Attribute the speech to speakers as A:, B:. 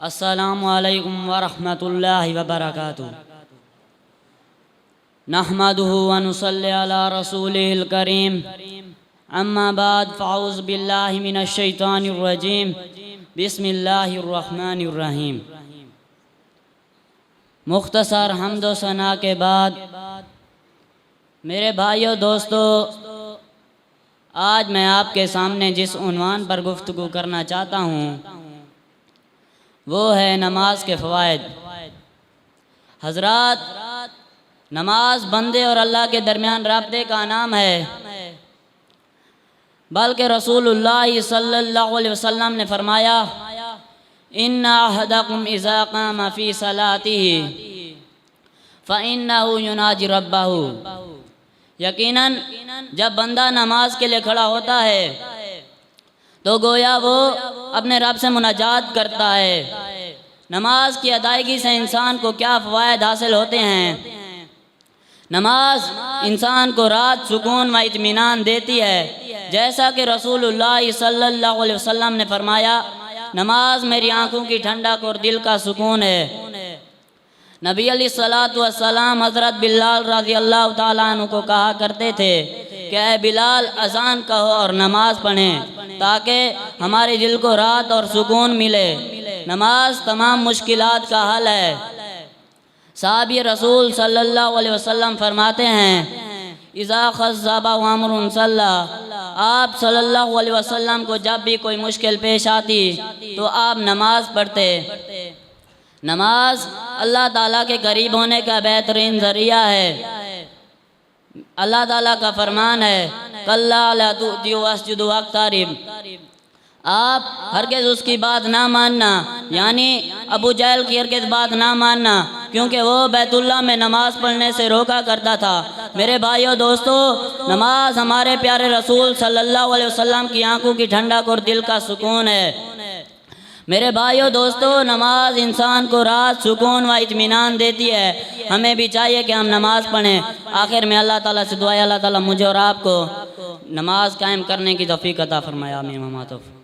A: अस्सलामु अलैकुम वरहमतुल्लाहि वबरकातुहू। नहमदुहु व नुसल्ली अला रसूलिहिल करीम। अम्मा बाद फ़अऊज़ु बिल्लाहि मिनश शैतानिर रजीम। बिस्मिल्लाहिर रहमानिर रहीम। मुख्तसर हम्द व सना के बाद मेरे भाइयों दोस्तों, आज मैं आपके सामने जिस उन्वान पर गुफ्तगू करना चाहता हूँ वो है नमाज के फ़वाइद। हज़रात, नमाज बंदे और अल्लाह के दरमियान राब्ते का नाम है, बल्कि रसूलुल्लाह सल्लल्लाहु अलैहि वसल्लम ने फरमाया, इन्ना अहदकुम इज़ा क़ाम फ़ी सलातिही फ़इन्नहु युनाजी रब्बहू। यकीनन जब बंदा नमाज के लिए खड़ा होता है तो गोया वो अपने रब से मुनाजात करता है। नमाज की अदायगी से इंसान को क्या फ़वाइद हासिल होते हैं। नमाज इंसान को रात सुकून व इत्मीनान देती है, जैसा कि रसूलुल्लाह सल्लल्लाहु अलैहि वसल्लम ने फरमाया, नमाज मेरी आंखों की ठंडक और दिल का सुकून है। नबी अलैहिस्सलातु वस्सलाम हज़रत बिलाल रज़ी अल्लाह ताला अन्हु को कहा करते थे कि ऐ बिलाल, अज़ान कहो और नमाज पढ़ें ताकि हमारे दिल को राहत और सुकून मिले। नमाज तमाम मुश्किलात का हल है। साहबी रसूल सल्लल्लाहु अलैहि वसल्लम फरमाते हैं, इज़ा ख़ज़्ज़बा अम्रुन सल्ला। आप सल्लल्लाहु अलैहि वसल्लम को जब भी कोई मुश्किल पेश आती तो आप नमाज पढ़ते। नमाज अल्लाह ताला के करीब होने का बेहतरीन ज़रिया है। अल्लाह ताला का फरमान है, कल्ला ला तुअतिउ वस्जुदु वक़्तरिब। आप हरगिज़ उसकी बात ना मानना, यानी अबू जहल की हरगिज़ बात ना मानना, क्योंकि वो बैतुल्लाह में नमाज पढ़ने से रोका करता था। मेरे भाइयों दोस्तों, नमाज हमारे प्यारे रसूल सल्लल्लाहु अलैहि वसल्लम की आंखों की ठंडक और दिल का सुकून है। मेरे भाइयों दोस्तों, नमाज इंसान को राहत, सुकून व इत्मीनान देती है। हमें भी चाहिए कि हम नमाज पढ़ें। आखिर में अल्लाह ताला से दुआ है, अल्लाह ताला मुझे और आपको नमाज कायम करने की तौफीक अता फरमाया। आमीन।